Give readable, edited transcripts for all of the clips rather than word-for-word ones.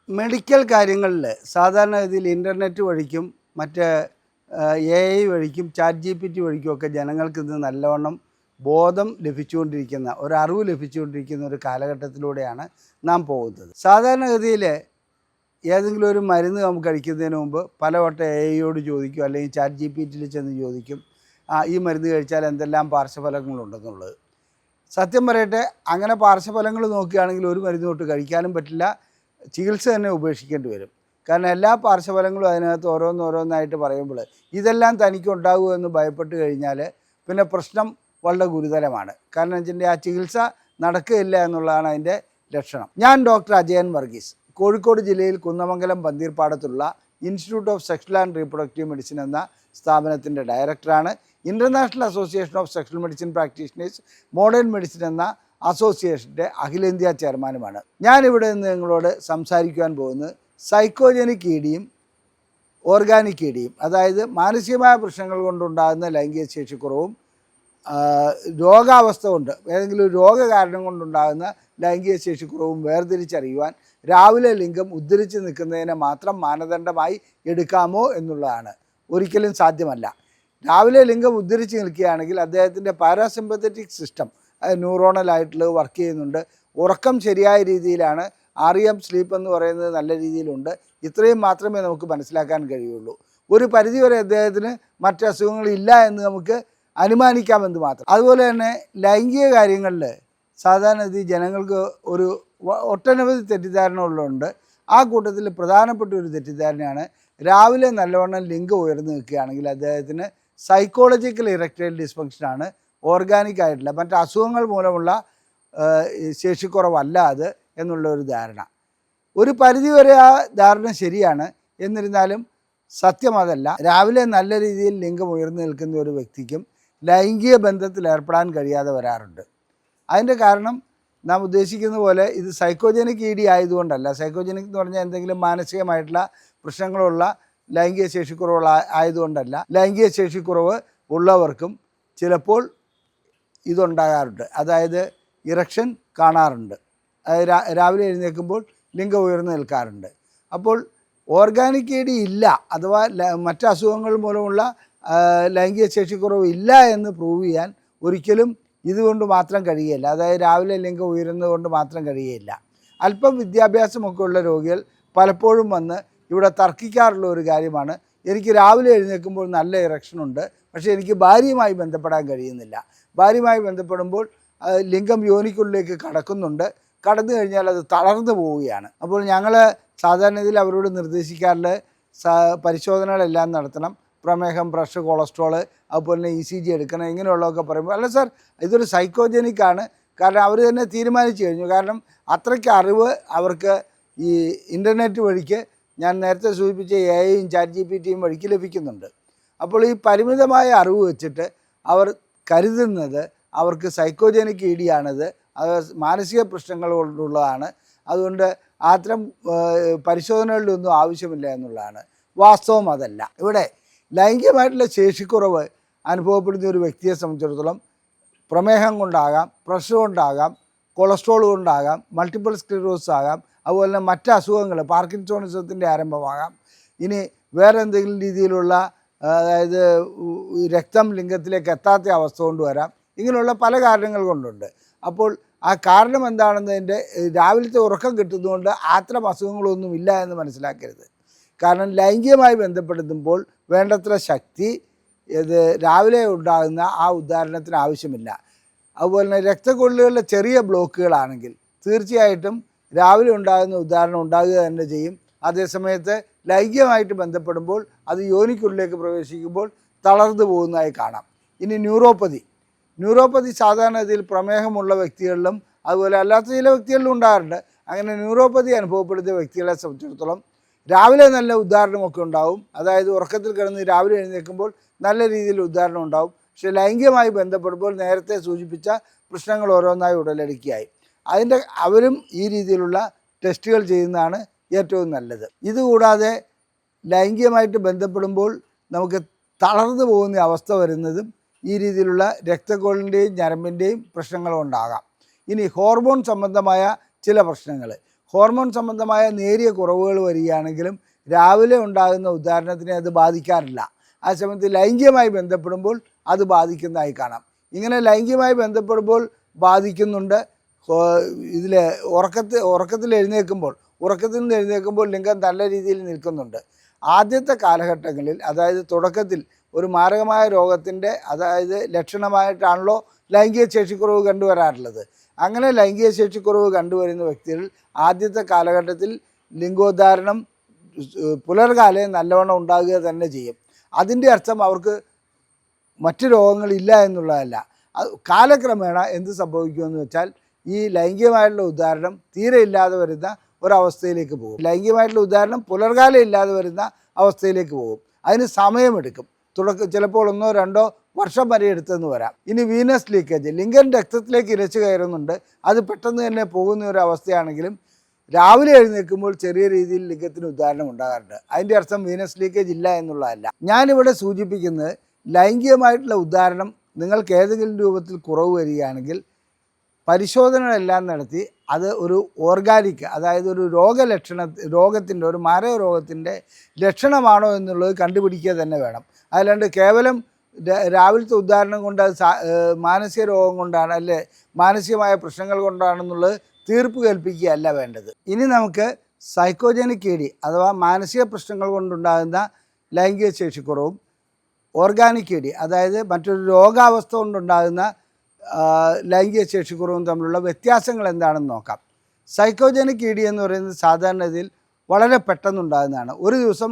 Medical കാര്യങ്ങളിൽ സാധാരണഗതിയിൽ internet വഴിക്കും മറ്റ് AI വഴിക്കും ChatGPT വഴിക്കുമൊക്കെ ജനങ്ങൾക്ക് ഇന്ന് നല്ലവണ്ണം ബോധം ലഭിച്ചുകൊണ്ടിരിക്കുന്ന അറിവ് ലഭിച്ചുകൊണ്ടിരിക്കുന്ന ഒരു കാലഘട്ടത്തിലൂടെയാണ് നാം പോകുന്നത്. സാധാരണഗതിയിൽ ഏതെങ്കിലും ഒരു മരുന്ന് നമുക്ക് കഴിക്കുന്നതിന് മുമ്പ് പലവട്ടം AIയോട് ചോദിക്കും, അല്ലെങ്കിൽ ChatGPTയിൽ ചെന്ന് ചോദിക്കും ഈ മരുന്ന് കഴിച്ചാൽ എന്തെല്ലാം പാർശ്വഫലങ്ങളുണ്ടെന്നുള്ളത്. സത്യം പറയട്ടെ, അങ്ങനെ പാർശ്വഫലങ്ങൾ നോക്കുകയാണെങ്കിൽ ഒരു മരുന്ന് തൊട്ട് കഴിക്കാനും പറ്റില്ല, ചികിത്സ തന്നെ ഉപേക്ഷിക്കേണ്ടി വരും. കാരണം എല്ലാ പാർശ്വഫലങ്ങളും അതിനകത്ത് ഓരോന്നോരോന്നായിട്ട് പറയുമ്പോൾ ഇതെല്ലാം തനിക്കുണ്ടാകുമെന്ന് ഭയപ്പെട്ട് കഴിഞ്ഞാൽ പിന്നെ പ്രശ്നം വളരെ ഗുരുതരമാണ്. കാരണം വെച്ചിട്ടുണ്ടെങ്കിൽ ആ ചികിത്സ നടക്കുകയില്ല എന്നുള്ളതാണ് അതിൻ്റെ ലക്ഷണം. ഞാൻ ഡോക്ടർ അജയൻ വർഗീസ്, കോഴിക്കോട് ജില്ലയിൽ കുന്നമംഗലം പന്തീർപ്പാടത്തുള്ള institute of sexual and reproductive medicine എന്ന സ്ഥാപനത്തിൻ്റെ ഡയറക്ടറാണ്. International association of sexual medicine practitioners modern medicine എന്ന അസോസിയേഷൻ്റെ അഖിലേന്ത്യാ ചെയർമാനുമാണ്. ഞാനിവിടെ നിന്ന് നിങ്ങളോട് സംസാരിക്കുവാൻ പോകുന്നത് സൈക്കോജനിക് ഇഡിയും ഓർഗാനിക് ഇഡിയും, അതായത് മാനസികമായ പ്രശ്നങ്ങൾ കൊണ്ടുണ്ടാകുന്ന ലൈംഗിക ശേഷിക്കുറവും രോഗാവസ്ഥ കൊണ്ട് ഏതെങ്കിലും രോഗകാരണം കൊണ്ടുണ്ടാകുന്ന ലൈംഗിക ശേഷിക്കുറവും വേർതിരിച്ചറിയുവാൻ രാവിലെ ലിംഗം ഉദ്ധരിച്ച് നിൽക്കുന്നതിനെ മാത്രം മാനദണ്ഡമായി എടുക്കാമോ എന്നുള്ളതാണ്. ഒരിക്കലും സാധ്യമല്ല. രാവിലെ ലിംഗം ഉദ്ധരിച്ച് നിൽക്കുകയാണെങ്കിൽ അദ്ദേഹത്തിൻ്റെ പാരാസിമ്പത്തറ്റിക് സിസ്റ്റം ന്യൂറോണലായിട്ടുള്ളത് വർക്ക് ചെയ്യുന്നുണ്ട്. ഉറക്കം ശരിയായ രീതിയിലാണ്, REM സ്ലീപ്പ് എന്ന് പറയുന്നത് നല്ല രീതിയിലുണ്ട്. ഇത്രയും മാത്രമേ നമുക്ക് മനസ്സിലാക്കാൻ കഴിയുള്ളൂ. ഒരു പരിധിവരെ അദ്ദേഹത്തിന് മറ്റ് അസുഖങ്ങളില്ല എന്ന് നമുക്ക് അനുമാനിക്കാമെന്ന് മാത്രം. അതുപോലെ തന്നെ ലൈംഗിക കാര്യങ്ങളിൽ സാധാരണ ജനങ്ങൾക്ക് ഒട്ടനവധി തെറ്റിദ്ധാരണകളുണ്ട്. ആ കൂട്ടത്തിൽ പ്രധാനപ്പെട്ട ഒരു തെറ്റിദ്ധാരണയാണ് രാവിലെ നല്ലവണ്ണം ലിംഗം ഉയർന്നു നിൽക്കുകയാണെങ്കിൽ അദ്ദേഹത്തിന് സൈക്കോളജിക്കൽ ഇറക്ടൈൽ ഡിസ്ഫങ്ഷനാണ്, ഓർഗാനിക് ആയിട്ടുള്ള മറ്റ് അസുഖങ്ങൾ മൂലമുള്ള ശേഷിക്കുറവല്ല അത് എന്നുള്ള ഒരു ധാരണ. ഒരു പരിധിവരെ ആ ധാരണ ശരിയാണ്. എന്നിരുന്നാലും സത്യം അതല്ല. രാവിലെ നല്ല രീതിയിൽ ലിംഗം ഉയർന്നു നിൽക്കുന്ന ഒരു വ്യക്തിക്കും ലൈംഗിക ബന്ധത്തിൽ ഏർപ്പെടാൻ കഴിയാതെ വരാറുണ്ട്. അതിൻ്റെ കാരണം നാം ഉദ്ദേശിക്കുന്ന പോലെ ഇത് സൈക്കോജനിക് ഇഡി ആയതുകൊണ്ടല്ല. സൈക്കോജനിക് എന്ന് പറഞ്ഞാൽ എന്തെങ്കിലും മാനസികമായിട്ടുള്ള പ്രശ്നങ്ങളുള്ള ലൈംഗിക ശേഷിക്കുറവുള്ള ആയതുകൊണ്ടല്ല. ലൈംഗിക ശേഷിക്കുറവ് ഉള്ളവർക്കും ചിലപ്പോൾ ഇതുണ്ടാകാറുണ്ട്. അതായത് ഇറക്ഷൻ കാണാറുണ്ട്. രാവിലെ എഴുന്നേൽക്കുമ്പോൾ ലിംഗം ഉയർന്നു നിൽക്കാറുണ്ട്. അപ്പോൾ ഓർഗാനിക് ഇഡി ഇല്ല, അഥവാ മറ്റ് അസുഖങ്ങൾ മൂലമുള്ള ലൈംഗിക ശേഷിക്കുറവ് ഇല്ല എന്ന് പ്രൂവ് ചെയ്യാൻ ഒരിക്കലും ഇതുകൊണ്ട് മാത്രം കഴിയുകയില്ല. അതായത് രാവിലെ ലിംഗം ഉയരുന്നതുകൊണ്ട് മാത്രം കഴിയുകയില്ല. അല്പം വിദ്യാഭ്യാസമൊക്കെ ഉള്ള രോഗികൾ പലപ്പോഴും വന്ന് ഇവിടെ തർക്കിക്കാറുള്ള ഒരു കാര്യമാണ്, എനിക്ക് രാവിലെ എഴുന്നേൽക്കുമ്പോൾ നല്ല ഇറക്ഷനുണ്ട്, പക്ഷേ എനിക്ക് ഭാര്യയുമായി ബന്ധപ്പെടാൻ കഴിയുന്നില്ല. ഭാര്യയുമായി ബന്ധപ്പെടുമ്പോൾ ലിംഗം യോനിക്കുള്ളിലേക്ക് കടന്നു കഴിഞ്ഞാൽ അത് തളർന്നു പോവുകയാണ്. അപ്പോൾ ഞങ്ങൾ സാധാരണയിൽ അവരോട് നിർദ്ദേശിക്കാറുള്ള പരിശോധനകളെല്ലാം നടത്തണം. പ്രമേഹം, പ്രഷർ, കൊളസ്ട്രോൾ, അതുപോലെ തന്നെ ECG എടുക്കണം, ഇങ്ങനെയുള്ളതൊക്കെ പറയുമ്പോൾ അല്ല സാർ, ഇതൊരു സൈക്കോജനിക് ആണ്. കാരണം അവർ തന്നെ തീരുമാനിച്ചു കഴിഞ്ഞു. കാരണം അത്രയ്ക്ക് അറിവ് അവർക്ക് ഈ ഇൻ്റർനെറ്റ് വഴിക്ക്, ഞാൻ നേരത്തെ സൂചിപ്പിച്ച AIയും ChatGPTയും വഴിക്ക് ലഭിക്കുന്നുണ്ട്. അപ്പോൾ ഈ പരിമിതമായ അറിവ് വെച്ചിട്ട് അവർ കരുതുന്നത് അവർക്ക് സൈക്കോജനിക് ഇഡിയാണത്, അത് മാനസിക പ്രശ്നങ്ങൾ കൊണ്ടുള്ളതാണ്, അതുകൊണ്ട് അത്തരം പരിശോധനകളുടെ ഒന്നും ആവശ്യമില്ല എന്നുള്ളതാണ്. വാസ്തവം അതല്ല. ഇവിടെ ലൈംഗികമായിട്ടുള്ള ശേഷിക്കുറവ് അനുഭവപ്പെടുന്ന ഒരു വ്യക്തിയെ സംബന്ധിച്ചിടത്തോളം പ്രമേഹം കൊണ്ടാകാം, പ്രഷർ കൊണ്ടാകാം, കൊളസ്ട്രോൾ കൊണ്ടാകാം, മൾട്ടിപ്പിൾ സ്ക്ലീറോസിസ് ആകാം, അതുപോലെ തന്നെ മറ്റ് അസുഖങ്ങൾ, പാർക്കിൻസോണിസത്തിൻ്റെ ആരംഭമാകാം, ഇനി വേറെ എന്തെങ്കിലും രീതിയിലുള്ള അതായത് രക്തം ലിംഗത്തിലേക്ക് എത്താത്ത അവസ്ഥ കൊണ്ടുവരാം. ഇങ്ങനെയുള്ള പല കാരണങ്ങൾ കൊണ്ടുണ്ട്. അപ്പോൾ ആ കാരണം എന്താണെന്നതിൻ്റെ രാവിലത്തെ ഉറക്കം കിട്ടുന്നതുകൊണ്ട് അത്തരം അസുഖങ്ങളൊന്നുമില്ല എന്ന് മനസ്സിലാക്കരുത്. കാരണം ലൈംഗികമായി ബന്ധപ്പെടുത്തുമ്പോൾ വേണ്ടത്ര ശക്തി ഇത് രാവിലെ ഉണ്ടാകുന്ന ആ ഉദ്ധാരണത്തിന് ആവശ്യമില്ല. അതുപോലെ തന്നെ രക്തക്കൊള്ളികളിലെ ചെറിയ ബ്ലോക്കുകളാണെങ്കിൽ തീർച്ചയായിട്ടും രാവിലെ ഉണ്ടാകുന്ന ഉദ്ധാരണം ഉണ്ടാകുക തന്നെ ചെയ്യും. അതേസമയത്ത് ലൈംഗികമായിട്ട് ബന്ധപ്പെടുമ്പോൾ അത് യോനിക്കുള്ളിലേക്ക് പ്രവേശിക്കുമ്പോൾ തളർന്നു പോകുന്നതായി കാണാം. ഇനി ന്യൂറോപ്പതി സാധാരണഗതിയിൽ പ്രമേഹമുള്ള വ്യക്തികളിലും അതുപോലെ അല്ലാത്ത ചില വ്യക്തികളിലും ഉണ്ടാകാറുണ്ട്. അങ്ങനെ ന്യൂറോപ്പതി അനുഭവപ്പെടുന്ന വ്യക്തികളെ സംബന്ധിച്ചിടത്തോളം രാവിലെ നല്ല ഉദ്ധാരണമൊക്കെ ഉണ്ടാവും. അതായത് ഉറക്കത്തിൽ കിടന്ന് രാവിലെ എഴുന്നേൽക്കുമ്പോൾ നല്ല രീതിയിൽ ഉദ്ധാരണം ഉണ്ടാവും. പക്ഷേ ലൈംഗികമായി ബന്ധപ്പെടുമ്പോൾ നേരത്തെ സൂചിപ്പിച്ച പ്രശ്നങ്ങൾ ഓരോന്നായി ഉടലെടുക്കുകയായി. അവരും ഈ രീതിയിലുള്ള ടെസ്റ്റുകൾ ചെയ്യുന്നതാണ് ഏറ്റവും നല്ലത്. ഇതുകൂടാതെ ലൈംഗികമായിട്ട് ബന്ധപ്പെടുമ്പോൾ നമുക്ക് തളർന്നു പോകുന്ന അവസ്ഥ വരുന്നതും ഈ രീതിയിലുള്ള രക്തക്കൊള്ളിൻ്റെയും ഞരമ്പിൻ്റെയും പ്രശ്നങ്ങളുണ്ടാകാം. ഇനി ഹോർമോൺ സംബന്ധമായ ചില പ്രശ്നങ്ങൾ, ഹോർമോൺ സംബന്ധമായ നേരിയ കുറവുകൾ വരികയാണെങ്കിലും രാവിലെ ഉണ്ടാകുന്ന ഉദാഹരണത്തിനെ അത് ബാധിക്കാറില്ല. ആ സമയത്ത് ലൈംഗികമായി ബന്ധപ്പെടുമ്പോൾ അത് ബാധിക്കുന്നതായി കാണാം. ഇങ്ങനെ ലൈംഗികമായി ബന്ധപ്പെടുമ്പോൾ ബാധിക്കുന്നുണ്ട്. ഇതിൽ ഉറക്കത്തിൽ നിന്ന് എഴുന്നേൽക്കുമ്പോൾ ലിംഗം നല്ല രീതിയിൽ നിൽക്കുന്നുണ്ട്. ആദ്യത്തെ കാലഘട്ടങ്ങളിൽ, അതായത് തുടക്കത്തിൽ ഒരു മാരകമായ രോഗത്തിൻ്റെ ലക്ഷണമായിട്ടാണല്ലോ ലൈംഗിക ശേഷിക്കുറവ് കണ്ടുവരാറുള്ളത്. അങ്ങനെ ലൈംഗിക ശേഷിക്കുറവ് കണ്ടുവരുന്ന വ്യക്തികൾ ആദ്യത്തെ കാലഘട്ടത്തിൽ ലിംഗോദ്ധാരണം പുലർകാലം നല്ലവണ്ണം ഉണ്ടാകുക തന്നെ ചെയ്യും. അതിൻ്റെ അർത്ഥം അവർക്ക് മറ്റ് രോഗങ്ങളില്ല എന്നുള്ളതല്ല. കാലക്രമേണ എന്ത് സംഭവിക്കുമെന്ന് വെച്ചാൽ ഈ ലൈംഗികമായിട്ടുള്ള ഉദാഹരണം തീരെ ഇല്ലാതെ വരുന്ന ഒരവസ്ഥയിലേക്ക് പോകും. ലൈംഗികമായിട്ടുള്ള ഉദാഹരണം പുലർകാലം ഇല്ലാതെ വരുന്ന അവസ്ഥയിലേക്ക് പോകും. അതിന് സമയമെടുക്കും. ചിലപ്പോൾ 1-2 വർഷം വരെ എടുത്തെന്ന് വരാം. ഇനി വീനസ് ലീക്കേജ്, ലിംഗം രക്തത്തിലേക്ക് ഇരച്ചു കയറുന്നുണ്ട്. അത് പെട്ടെന്ന് തന്നെ പോകുന്ന ഒരു അവസ്ഥയാണെങ്കിലും രാവിലെ എഴുന്നേൽക്കുമ്പോൾ ചെറിയ രീതിയിൽ ലിംഗത്തിന് ഉദാഹരണം ഉണ്ടാകാറുണ്ട്. അതിൻ്റെ അർത്ഥം വീനസ് ലീക്കേജ് ഇല്ല എന്നുള്ളതല്ല. ഞാനിവിടെ സൂചിപ്പിക്കുന്നത് ലൈംഗികമായിട്ടുള്ള ഉദാഹരണം നിങ്ങൾക്ക് ഏതെങ്കിലും രൂപത്തിൽ കുറവ് വരികയാണെങ്കിൽ പരിശോധനകളെല്ലാം നടത്തി അത് ഒരു ഓർഗാനിക്, അതായത് ഒരു രോഗത്തിൻ്റെ ഒരു മാരക രോഗത്തിൻ്റെ ലക്ഷണമാണോ എന്നുള്ളത് കണ്ടുപിടിക്കുക തന്നെ വേണം. അല്ലാണ്ട് കേവലം രാവിലത്തെ ഉദാഹരണം കൊണ്ട് അത് മാനസിക രോഗം കൊണ്ടാണ്, അല്ലെ മാനസികമായ പ്രശ്നങ്ങൾ കൊണ്ടാണെന്നുള്ളത് തീർപ്പ് കൽപ്പിക്കുകയല്ല വേണ്ടത്. ഇനി നമുക്ക് സൈക്കോജനിക് ED അഥവാ മാനസിക പ്രശ്നങ്ങൾ കൊണ്ടുണ്ടാകുന്ന ലൈംഗിക ശേഷിക്കുറവും ഓർഗാനിക് ED അതായത് മറ്റൊരു രോഗാവസ്ഥ കൊണ്ടുണ്ടാകുന്ന ലൈംഗിക ശേഷിക്കുറവും തമ്മിലുള്ള വ്യത്യാസങ്ങൾ എന്താണെന്ന് നോക്കാം. സൈക്കോജനിക് ED എന്ന് പറയുന്നത് സാധാരണഗതിയിൽ വളരെ പെട്ടെന്നുണ്ടാകുന്നതാണ്. ഒരു ദിവസം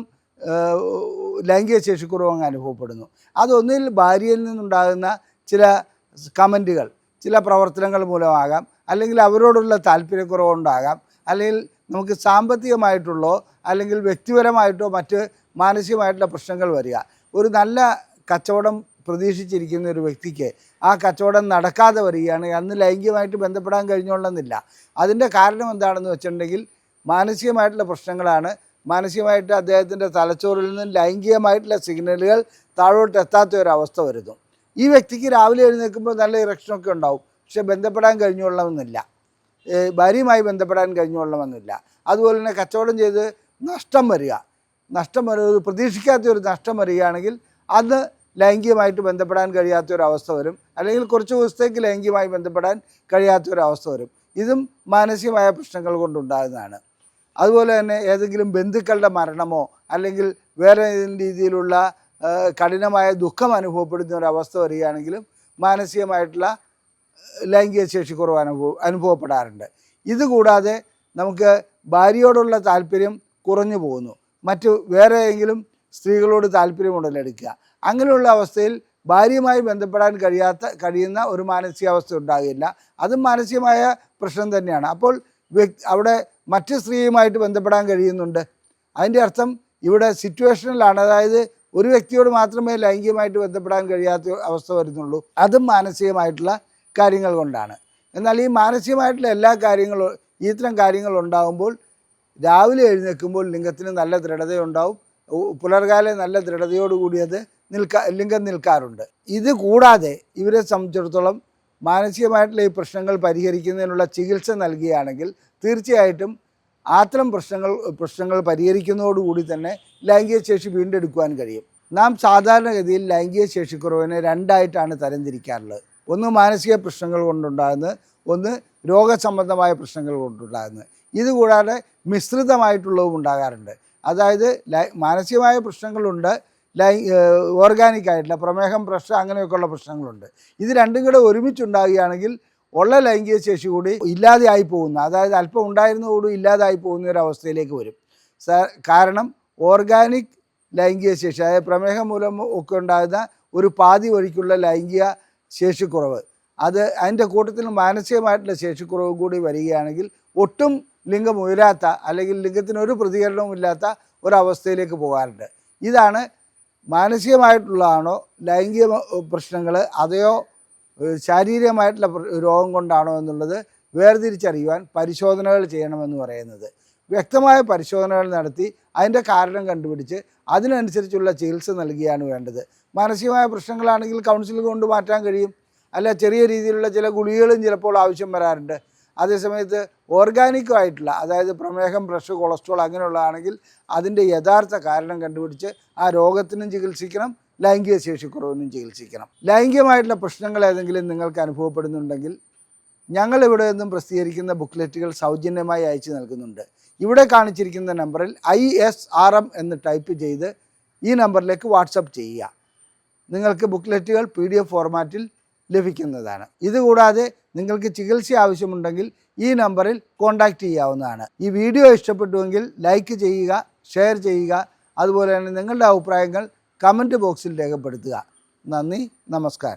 ലൈംഗിക ശേഷിക്കുറവ് അങ്ങ് അനുഭവപ്പെടുന്നു. അതൊന്നിൽ ഭാര്യയിൽ നിന്നുണ്ടാകുന്ന ചില കമൻറ്റുകൾ, ചില പ്രവർത്തനങ്ങൾ മൂലമാകാം, അല്ലെങ്കിൽ അവരോടുള്ള താല്പര്യക്കുറവുണ്ടാകാം, അല്ലെങ്കിൽ നമുക്ക് സാമ്പത്തികമായിട്ടുള്ളോ അല്ലെങ്കിൽ വ്യക്തിപരമായിട്ടോ മറ്റ് മാനസികമായിട്ടുള്ള പ്രശ്നങ്ങൾ വരിക. ഒരു നല്ല കച്ചവടം പ്രതീക്ഷിച്ചിരിക്കുന്ന ഒരു വ്യക്തിക്ക് ആ കച്ചവടം നടക്കാതെ വരികയാണെങ്കിൽ അന്ന് ലൈംഗികമായിട്ട് ബന്ധപ്പെടാൻ കഴിഞ്ഞോളണമെന്നില്ല. അതിൻ്റെ കാരണം എന്താണെന്ന് വെച്ചിട്ടുണ്ടെങ്കിൽ മാനസികമായിട്ടുള്ള പ്രശ്നങ്ങളാണ്. മാനസികമായിട്ട് അദ്ദേഹത്തിൻ്റെ തലച്ചോറിൽ നിന്ന് ലൈംഗികമായിട്ടുള്ള സിഗ്നലുകൾ താഴോട്ട് എത്താത്ത ഒരവസ്ഥ വരുന്നു. ഈ വ്യക്തിക്ക് രാവിലെ എഴുന്നേൽക്കുമ്പോൾ നല്ല ഇറക്ഷനൊക്കെ ഉണ്ടാവും, പക്ഷെ ബന്ധപ്പെടാൻ കഴിഞ്ഞോളണമെന്നില്ല, ഭാര്യയുമായി ബന്ധപ്പെടാൻ കഴിഞ്ഞോളണമെന്നില്ല. അതുപോലെ തന്നെ കച്ചവടം ചെയ്ത് നഷ്ടം വരിക, പ്രതീക്ഷിക്കാത്തൊരു നഷ്ടം വരികയാണെങ്കിൽ അന്ന് ലൈംഗികമായിട്ട് ബന്ധപ്പെടാൻ കഴിയാത്തൊരവസ്ഥ വരും, അല്ലെങ്കിൽ കുറച്ച് ദിവസത്തേക്ക് ലൈംഗികമായി ബന്ധപ്പെടാൻ കഴിയാത്തൊരവസ്ഥ വരും. ഇതും മാനസികമായ പ്രശ്നങ്ങൾ കൊണ്ടുണ്ടാകുന്നതാണ്. അതുപോലെ തന്നെ ഏതെങ്കിലും ബന്ധുക്കളുടെ മരണമോ അല്ലെങ്കിൽ വേറെ ഏതെങ്കിലും രീതിയിലുള്ള കഠിനമായ ദുഃഖം അനുഭവപ്പെടുന്ന ഒരവസ്ഥ വരികയാണെങ്കിലും മാനസികമായിട്ടുള്ള ലൈംഗിക ശേഷിക്കുറവ് അനുഭവപ്പെടാറുണ്ട്. ഇതുകൂടാതെ നമുക്ക് ഭാര്യയോടുള്ള താല്പര്യം കുറഞ്ഞു പോകുന്നു, മറ്റു വേറെ ഏതെങ്കിലും സ്ത്രീകളോട് താല്പര്യം ഉടലെടുക്കുക. അങ്ങനെയുള്ള അവസ്ഥയിൽ ഭാര്യയുമായി ബന്ധപ്പെടാൻ കഴിയുന്ന ഒരു മാനസികാവസ്ഥ ഉണ്ടാകില്ല. അതും മാനസികമായ പ്രശ്നം തന്നെയാണ്. അപ്പോൾ അവിടെ മറ്റ് സ്ത്രീയുമായിട്ട് ബന്ധപ്പെടാൻ കഴിയുന്നുണ്ട്. അതിൻ്റെ അർത്ഥം ഇവിടെ സിറ്റുവേഷനിലാണ്, അതായത് ഒരു വ്യക്തിയോട് മാത്രമേ ലൈംഗികമായിട്ട് ബന്ധപ്പെടാൻ കഴിയാത്ത അവസ്ഥ വരുന്നുള്ളൂ. അതും മാനസികമായിട്ടുള്ള കാര്യങ്ങൾ കൊണ്ടാണ്. എന്നാൽ ഈ മാനസികമായിട്ടുള്ള എല്ലാ കാര്യങ്ങളും, ഇത്തരം കാര്യങ്ങൾ ഉണ്ടാകുമ്പോൾ രാവിലെ എഴുന്നേൽക്കുമ്പോൾ ലിംഗത്തിന് നല്ല ദൃഢതയുണ്ടാവും. പുലർകാലം നല്ല ദൃഢതയോടുകൂടി അത് ലിംഗം നിൽക്കാറുണ്ട്. ഇത് കൂടാതെ ഇവരെ സംബന്ധിച്ചിടത്തോളം മാനസികമായിട്ടുള്ള ഈ പ്രശ്നങ്ങൾ പരിഹരിക്കുന്നതിനുള്ള ചികിത്സ നൽകുകയാണെങ്കിൽ തീർച്ചയായിട്ടും അത്തരം പ്രശ്നങ്ങൾ പരിഹരിക്കുന്നതോടുകൂടി തന്നെ ലൈംഗിക ശേഷി വീണ്ടെടുക്കുവാൻ കഴിയും. നാം സാധാരണഗതിയിൽ ലൈംഗിക ശേഷിക്കുറവിനെ 2 ആയിട്ടാണ് തരംതിരിക്കാറുള്ളത്. ഒന്ന് മാനസിക പ്രശ്നങ്ങൾ കൊണ്ടുണ്ടാകുന്നത്, ഒന്ന് രോഗസംബന്ധമായ പ്രശ്നങ്ങൾ കൊണ്ടുണ്ടാകുന്നത്. ഇതുകൂടാതെ മിശ്രിതമായിട്ടുള്ളതും ഉണ്ടാകാറുണ്ട്. അതായത് മാനസികമായ പ്രശ്നങ്ങളുണ്ട്, ഓർഗാനിക്കായിട്ടുള്ള പ്രമേഹം, പ്രഷർ, അങ്ങനെയൊക്കെയുള്ള പ്രശ്നങ്ങളുണ്ട്. ഇത് രണ്ടും കൂടെ ഒരുമിച്ചുണ്ടാകുകയാണെങ്കിൽ ഉള്ള ലൈംഗിക ശേഷി കൂടി ഇല്ലാതെയായി പോകുന്ന, അതായത് അല്പം ഉണ്ടായിരുന്നതോടും ഇല്ലാതായി പോകുന്ന ഒരവസ്ഥയിലേക്ക് വരും. കാരണം ഓർഗാനിക് ലൈംഗിക ശേഷി, അതായത് പ്രമേഹം മൂലം ഒക്കെ ഉണ്ടാകുന്ന ഒരു പാതി വഴിക്കുള്ള ലൈംഗിക ശേഷിക്കുറവ്, അതിൻ്റെ കൂട്ടത്തിൽ മാനസികമായിട്ടുള്ള ശേഷിക്കുറവ് കൂടി വരികയാണെങ്കിൽ ഒട്ടും ലിംഗം ഉയരാത്ത, അല്ലെങ്കിൽ ലിംഗത്തിനൊരു പ്രതികരണവും ഇല്ലാത്ത ഒരവസ്ഥയിലേക്ക് പോകാറുണ്ട്. ഇതാണ് മാനസികമായിട്ടുള്ളതാണോ ലൈംഗിക പ്രശ്നങ്ങൾ, അതെയോ ശാരീരികമായിട്ടുള്ള രോഗം കൊണ്ടാണോ എന്നുള്ളത് വേർതിരിച്ചറിയുവാൻ പരിശോധനകൾ ചെയ്യണമെന്ന് പറയുന്നത്. വ്യക്തമായ പരിശോധനകൾ നടത്തി അതിൻ്റെ കാരണം കണ്ടുപിടിച്ച് അതിനനുസരിച്ചുള്ള ചികിത്സ നൽകുകയാണ് വേണ്ടത്. മാനസികമായ പ്രശ്നങ്ങളാണെങ്കിൽ കൗൺസിലിംഗ് കൊണ്ട് മാറ്റാൻ കഴിയും. അല്ല, ചെറിയ രീതിയിലുള്ള ചില ഗുളികകളും ചിലപ്പോൾ ആവശ്യം വരാറുണ്ട്. അതേസമയത്ത് ഓർഗാനിക്കുമായിട്ടുള്ള, അതായത് പ്രമേഹം, പ്രഷർ, കൊളസ്ട്രോൾ അങ്ങനെയുള്ളതാണെങ്കിൽ അതിൻ്റെ യഥാർത്ഥ കാരണം കണ്ടുപിടിച്ച് ആ രോഗത്തിനും ചികിത്സിക്കണം, ലൈംഗിക ശേഷിക്കുറവിനും ചികിത്സിക്കണം. ലൈംഗികമായിട്ടുള്ള പ്രശ്നങ്ങൾ ഏതെങ്കിലും നിങ്ങൾക്ക് അനുഭവപ്പെടുന്നുണ്ടെങ്കിൽ ഞങ്ങളിവിടെ നിന്നും പ്രസിദ്ധീകരിക്കുന്ന ബുക്ക്ലെറ്റുകൾ സൗജന്യമായി അയച്ചു നൽകുന്നുണ്ട്. ഇവിടെ കാണിച്ചിരിക്കുന്ന നമ്പറിൽ ISRM എന്ന് ടൈപ്പ് ചെയ്ത് ഈ നമ്പറിലേക്ക് വാട്സപ്പ് ചെയ്യുക. നിങ്ങൾക്ക് ബുക്ക്ലെറ്റുകൾ PDF ഫോർമാറ്റിൽ ലഭിക്കുന്നതാണ്. ഇതുകൂടാതെ നിങ്ങൾക്ക് ചികിത്സ ആവശ്യമുണ്ടെങ്കിൽ ഈ നമ്പറിൽ കോൺടാക്റ്റ് ചെയ്യാവുന്നതാണ്. ഈ വീഡിയോ ഇഷ്ടപ്പെട്ടുവെങ്കിൽ ലൈക്ക് ചെയ്യുക, ഷെയർ ചെയ്യുക. അതുപോലെ തന്നെ നിങ്ങളുടെ അഭിപ്രായങ്ങൾ കമൻറ്റ് ബോക്സിൽ രേഖപ്പെടുത്തുക. നന്ദി, നമസ്കാരം.